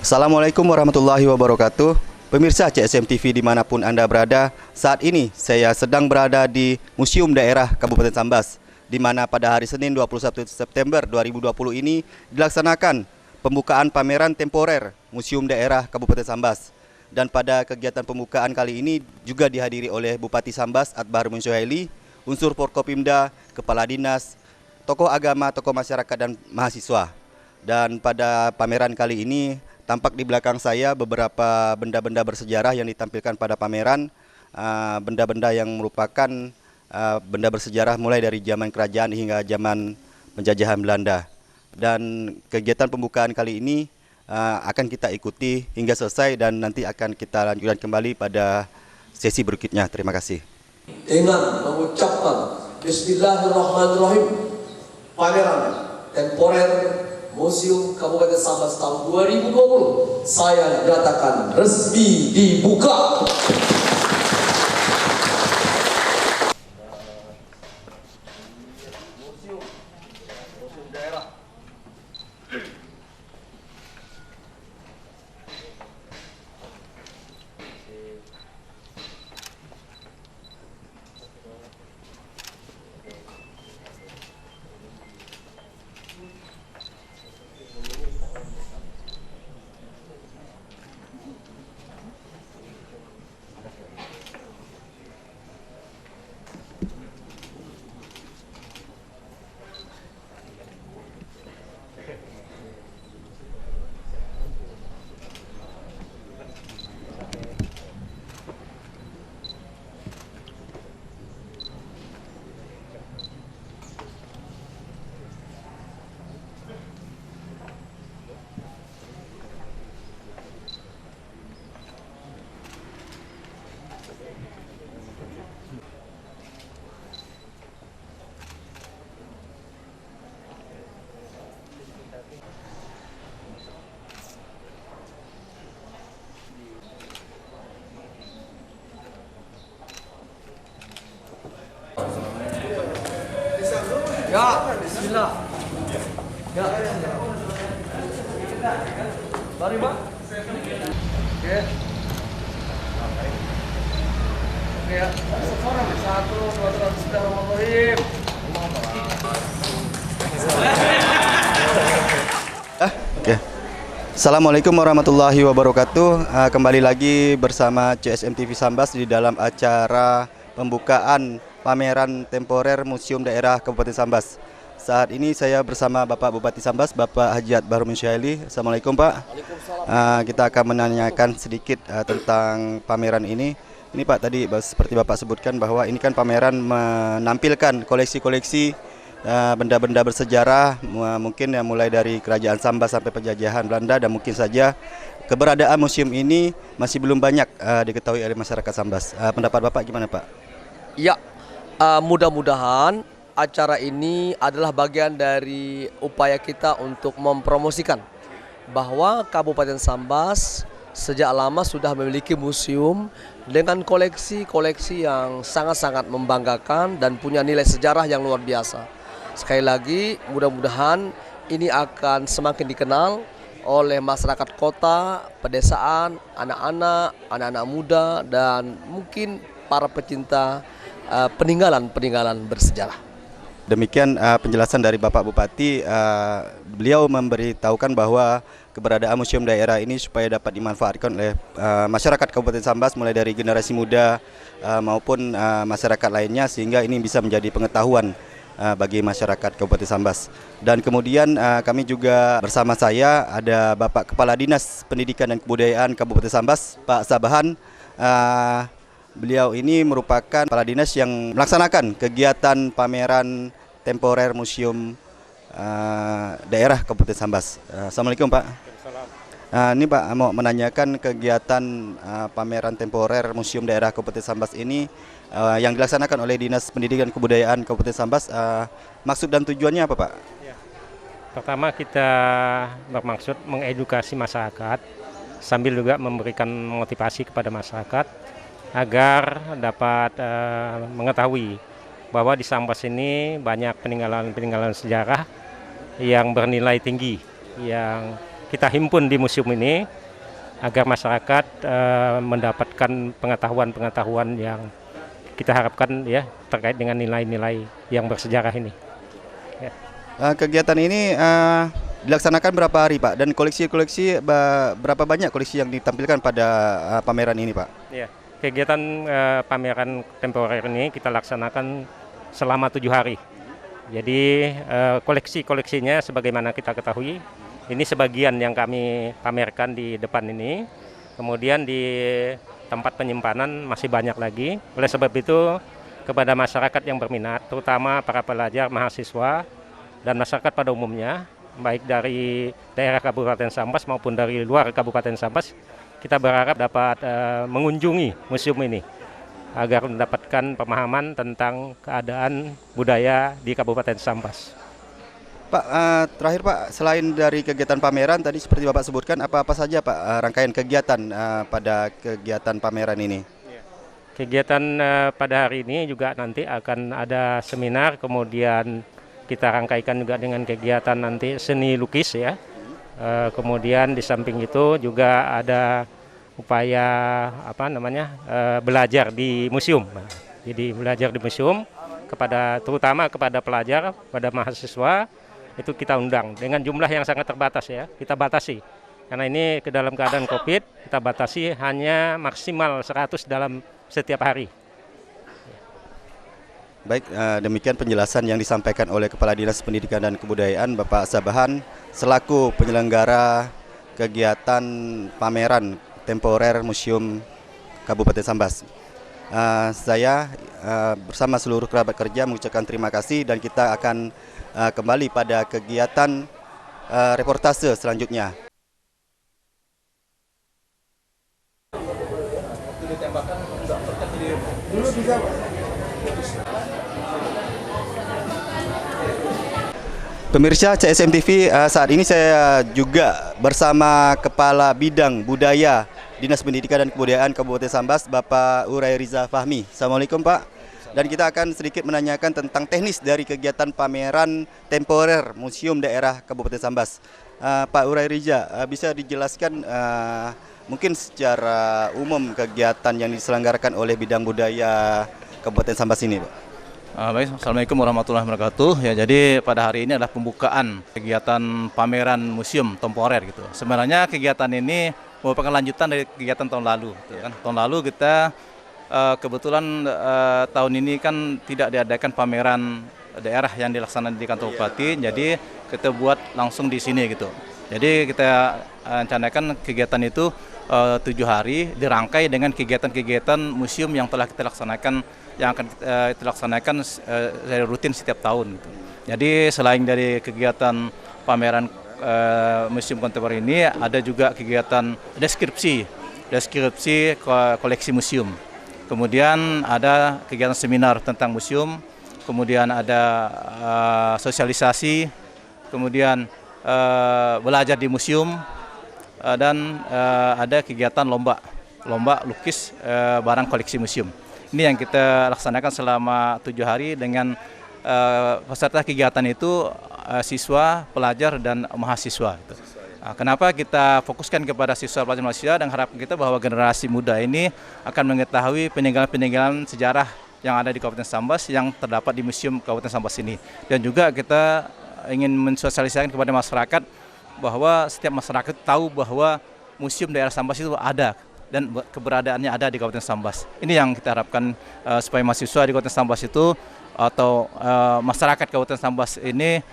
Assalamualaikum warahmatullahi wabarakatuh. Pemirsa CSM TV dimanapun Anda berada, saat ini saya sedang berada di Museum Daerah Kabupaten Sambas, di mana pada hari Senin 21 September 2020 ini dilaksanakan pembukaan pameran temporer Museum Daerah Kabupaten Sambas. Dan pada kegiatan pembukaan kali ini juga dihadiri oleh Bupati Sambas Atbah Suhaili, unsur Forkopimda, Kepala Dinas, tokoh agama, tokoh masyarakat, dan mahasiswa. Dan pada pameran kali ini tampak di belakang saya beberapa benda-benda bersejarah yang ditampilkan pada pameran, benda-benda yang merupakan benda bersejarah mulai dari zaman kerajaan hingga zaman penjajahan Belanda. Dan kegiatan pembukaan kali ini akan kita ikuti hingga selesai dan nanti akan kita lanjutkan kembali pada sesi berikutnya. Terima kasih. Dengan mengucapkan Bismillahirrahmanirrahim, pameran temporer Museum Kabupaten Sambas tahun 2020 saya nyatakan resmi dibuka. Museum Daerah. Ya, bismillah. Ya. Mari, Pak. Oke. Oke ya. Satu, dua, tiga, bismillahirrahmanirrahim. Oke. Assalamualaikum warahmatullahi wabarakatuh. Kembali lagi bersama CSM TV Sambas di dalam acara pembukaan pameran temporer Museum Daerah Kabupaten Sambas. Saat ini saya bersama Bapak Bupati Sambas, Bapak Haji Atbah Suhaili. Assalamualaikum Pak. Kita akan menanyakan sedikit tentang pameran ini. Ini Pak, tadi seperti Bapak sebutkan bahwa ini kan pameran menampilkan koleksi-koleksi benda-benda bersejarah, mungkin yang mulai dari kerajaan Sambas sampai penjajahan Belanda, dan mungkin saja keberadaan museum ini masih belum banyak diketahui oleh masyarakat Sambas. Pendapat Bapak gimana Pak? Ya, mudah-mudahan acara ini adalah bagian dari upaya kita untuk mempromosikan bahwa Kabupaten Sambas sejak lama sudah memiliki museum dengan koleksi-koleksi yang sangat-sangat membanggakan dan punya nilai sejarah yang luar biasa. Sekali lagi, mudah-mudahan ini akan semakin dikenal oleh masyarakat kota, pedesaan, anak-anak muda, dan mungkin para pecinta peninggalan bersejarah. Demikian penjelasan dari Bapak Bupati. Beliau memberitahukan bahwa keberadaan museum daerah ini supaya dapat dimanfaatkan oleh masyarakat Kabupaten Sambas, mulai dari generasi muda maupun masyarakat lainnya, sehingga ini bisa menjadi pengetahuan bagi masyarakat Kabupaten Sambas. Dan kemudian kami juga bersama saya ada Bapak Kepala Dinas Pendidikan dan Kebudayaan Kabupaten Sambas, Pak Sabahan. Beliau ini merupakan kepala dinas yang melaksanakan kegiatan pameran temporer Museum Daerah Kabupaten Sambas. Assalamualaikum Pak. Ini Pak mau menanyakan kegiatan pameran temporer Museum Daerah Kabupaten Sambas ini yang dilaksanakan oleh Dinas Pendidikan dan Kebudayaan Kabupaten Sambas. Maksud dan tujuannya apa Pak? Ya. Pertama, kita bermaksud mengedukasi masyarakat sambil juga memberikan motivasi kepada masyarakat agar dapat mengetahui bahwa di Sambas ini banyak peninggalan-peninggalan sejarah yang bernilai tinggi, yang kita himpun di museum ini agar masyarakat mendapatkan pengetahuan-pengetahuan yang kita harapkan ya terkait dengan nilai-nilai yang bersejarah ini. Ya. Kegiatan ini dilaksanakan berapa hari, Pak? Dan koleksi-koleksi berapa banyak koleksi yang ditampilkan pada pameran ini, Pak? Ya, kegiatan pameran temporer ini kita laksanakan selama 7 hari. Jadi koleksi-koleksinya sebagaimana kita ketahui, ini sebagian yang kami pamerkan di depan ini. Kemudian di tempat penyimpanan masih banyak lagi. Oleh sebab itu kepada masyarakat yang berminat, terutama para pelajar, mahasiswa, dan masyarakat pada umumnya, baik dari daerah Kabupaten Sambas maupun dari luar Kabupaten Sambas, kita berharap dapat mengunjungi museum ini agar mendapatkan pemahaman tentang keadaan budaya di Kabupaten Sambas. Pak, terakhir Pak, selain dari kegiatan pameran tadi seperti Bapak sebutkan, apa-apa saja Pak rangkaian kegiatan pada kegiatan pameran ini? Kegiatan pada hari ini juga nanti akan ada seminar, kemudian kita rangkaikan juga dengan kegiatan nanti seni lukis ya. Kemudian di samping itu juga ada upaya belajar di museum. Jadi belajar di museum terutama kepada pelajar, pada mahasiswa itu kita undang dengan jumlah yang sangat terbatas ya. Kita batasi. Karena ini dalam keadaan Covid, kita batasi hanya maksimal 100 dalam setiap hari. Baik, demikian penjelasan yang disampaikan oleh Kepala Dinas Pendidikan dan Kebudayaan Bapak Sabahan selaku penyelenggara kegiatan pameran temporer Museum Kabupaten Sambas. Saya bersama seluruh kerabat kerja mengucapkan terima kasih dan kita akan kembali pada kegiatan reportase selanjutnya. Pemirsa CSM TV, saat ini saya juga bersama Kepala Bidang Budaya Dinas Pendidikan dan Kebudayaan Kabupaten Sambas, Bapak Uray Riza Fahmi. Assalamualaikum Pak. Dan kita akan sedikit menanyakan tentang teknis dari kegiatan pameran temporer Museum Daerah Kabupaten Sambas. Pak Uray Riza, bisa dijelaskan mungkin secara umum kegiatan yang diselenggarakan oleh Bidang Budaya Kabupaten Sambas ini, Pak? Baik, Assalamualaikum warahmatullahi wabarakatuh. Ya, jadi pada hari ini adalah pembukaan kegiatan pameran museum temporer gitu. Sebenarnya kegiatan ini merupakan lanjutan dari kegiatan tahun lalu. Gitu kan. Tahun lalu kita kebetulan tahun ini kan tidak diadakan pameran daerah yang dilaksanakan di kantor bupati, jadi kita buat langsung di sini gitu. Jadi kita rencanakan kegiatan itu 7 hari dirangkai dengan kegiatan-kegiatan museum yang telah kita laksanakan, yang akan kita laksanakan rutin setiap tahun gitu. Jadi selain dari kegiatan pameran museum kontemporer ini, ada juga kegiatan deskripsi koleksi museum. Kemudian ada kegiatan seminar tentang museum, kemudian ada sosialisasi, kemudian belajar di museum, dan ada kegiatan lomba lukis barang koleksi museum. Ini yang kita laksanakan selama 7 hari dengan peserta kegiatan itu siswa, pelajar, dan mahasiswa. Nah, kenapa kita fokuskan kepada siswa, pelajar, mahasiswa dan harapan kita bahwa generasi muda ini akan mengetahui peninggalan-peninggalan sejarah yang ada di Kabupaten Sambas yang terdapat di Museum Kabupaten Sambas ini. Dan juga kita ingin mensosialisasikan kepada masyarakat bahwa setiap masyarakat tahu bahwa Museum Daerah Sambas itu ada dan keberadaannya ada di Kabupaten Sambas. Ini yang kita harapkan supaya mahasiswa di Kabupaten Sambas itu atau masyarakat Kabupaten Sambas ini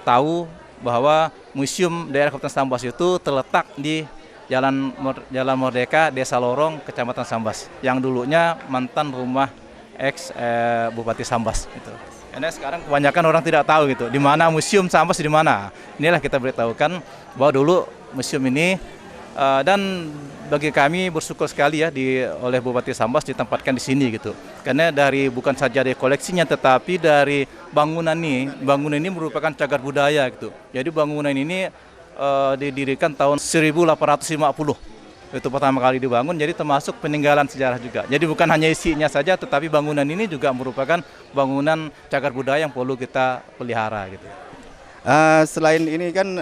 tahu bahwa Museum Daerah Kabupaten Sambas itu terletak di Jalan Merdeka, Desa Lorong, Kecamatan Sambas, yang dulunya mantan rumah Bupati Sambas gitu. Karena sekarang kebanyakan orang tidak tahu gitu, di mana Museum Sambas di mana. Inilah kita beritahukan bahwa dulu museum ini dan bagi kami bersyukur sekali ya oleh Bupati Sambas ditempatkan di sini gitu. Karena bukan saja dari koleksinya tetapi dari bangunan ini merupakan cagar budaya gitu. Jadi bangunan ini didirikan tahun 1850. Itu pertama kali dibangun, jadi termasuk peninggalan sejarah juga. Jadi bukan hanya isinya saja, tetapi bangunan ini juga merupakan bangunan cagar budaya yang perlu kita pelihara gitu. Selain ini kan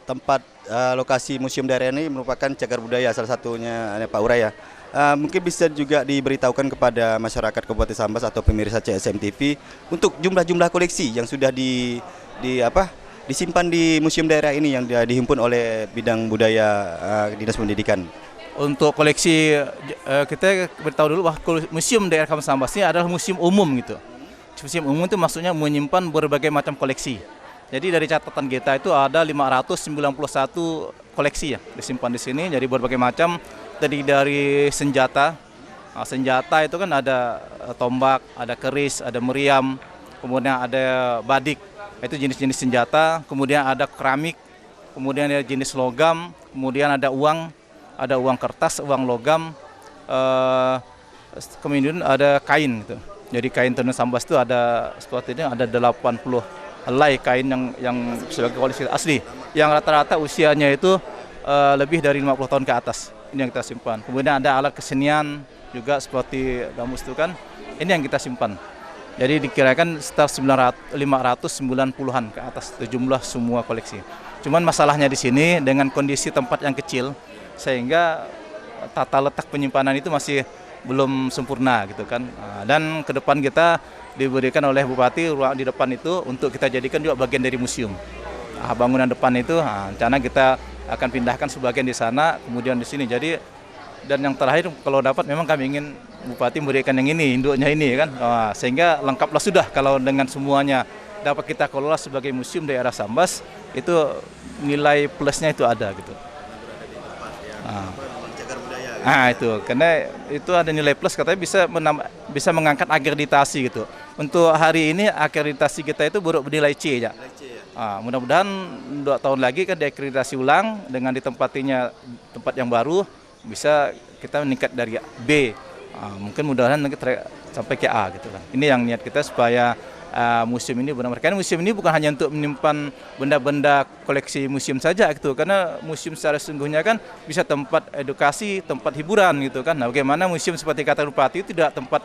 tempat lokasi Museum Daerah ini merupakan cagar budaya salah satunya Pak Urai ya. Mungkin bisa juga diberitahukan kepada masyarakat Kabupaten Sambas atau pemirsa CSM TV untuk jumlah-jumlah koleksi yang sudah disimpan di Museum Daerah ini yang dihimpun oleh bidang budaya Dinas Pendidikan. Untuk koleksi kita beritahu dulu bahwa Museum Daerah Kabupaten Sambas ini adalah museum umum gitu. Museum umum itu maksudnya menyimpan berbagai macam koleksi. Jadi dari catatan kita itu ada 591 koleksi ya disimpan di sini. Jadi berbagai macam, tadi dari senjata. Nah, senjata itu kan ada tombak, ada keris, ada meriam, kemudian ada badik. Itu jenis-jenis senjata. Kemudian ada keramik, kemudian ada jenis logam, kemudian ada uang kertas, uang logam, kemudian ada kain gitu. Jadi kain tenun Sambas itu ada seperti ini, ada 80 helai kain yang sebagai koleksi asli, yang rata-rata usianya itu lebih dari 50 tahun ke atas. Ini yang kita simpan. Kemudian ada alat kesenian juga seperti gamus itu kan, ini yang kita simpan. Jadi dikirakan sekitar 590-an ke atas itu jumlah semua koleksi. Cuman masalahnya di sini dengan kondisi tempat yang kecil, sehingga tata letak penyimpanan itu masih belum sempurna gitu kan. Dan ke depan kita diberikan oleh Bupati ruang di depan itu untuk kita jadikan juga bagian dari museum. Bangunan depan itu rencana kita akan pindahkan sebagian di sana, kemudian di sini. Jadi dan yang terakhir kalau dapat memang kami ingin Bupati memberikan yang ini, induknya ini kan. Sehingga lengkaplah sudah kalau dengan semuanya dapat kita kelola sebagai Museum Daerah Sambas, itu nilai plusnya itu ada gitu. Itu karena itu ada nilai plus, katanya bisa mengangkat akreditasi gitu. Untuk hari ini akreditasi kita itu baru bernilai C ya. Mudah-mudahan 2 tahun lagi kan diakreditasi ulang dengan ditempatinya tempat yang baru, bisa kita meningkat dari B. Mungkin mudah-mudahan nanti sampai ke A gitu kan. Ini yang niat kita supaya museum ini benar-benar, karena museum ini bukan hanya untuk menyimpan benda-benda koleksi museum saja gitu, karena museum secara sesungguhnya kan bisa tempat edukasi, tempat hiburan gitu kan. Nah, bagaimana museum seperti kata Bupati itu tidak tempat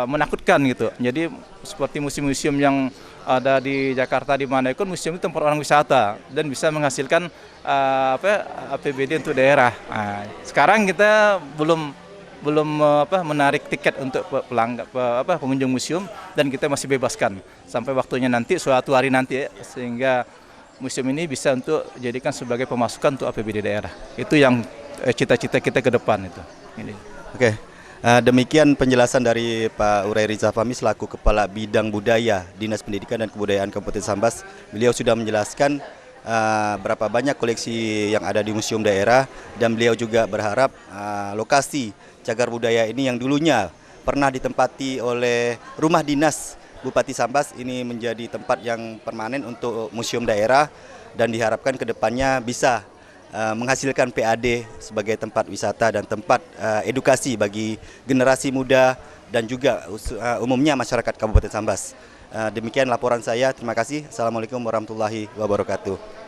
menakutkan gitu. Jadi seperti museum-museum yang ada di Jakarta di mana itu museum itu tempat orang wisata dan bisa menghasilkan APBD untuk daerah. Sekarang kita belum menarik tiket untuk pengunjung museum, dan kita masih bebaskan sampai waktunya nanti, suatu hari nanti sehingga museum ini bisa untuk jadikan sebagai pemasukan untuk APBD daerah. Itu yang cita-cita kita ke depan itu. Oke. Demikian penjelasan dari Pak Urai Riza Fahmi selaku Kepala Bidang Budaya Dinas Pendidikan dan Kebudayaan Kabupaten Sambas. Beliau sudah menjelaskan berapa banyak koleksi yang ada di museum daerah, dan beliau juga berharap lokasi cagar budaya ini yang dulunya pernah ditempati oleh rumah dinas Bupati Sambas ini menjadi tempat yang permanen untuk museum daerah, dan diharapkan ke depannya bisa menghasilkan PAD sebagai tempat wisata dan tempat edukasi bagi generasi muda dan juga umumnya masyarakat Kabupaten Sambas. Demikian laporan saya. Terima kasih. Assalamualaikum warahmatullahi wabarakatuh.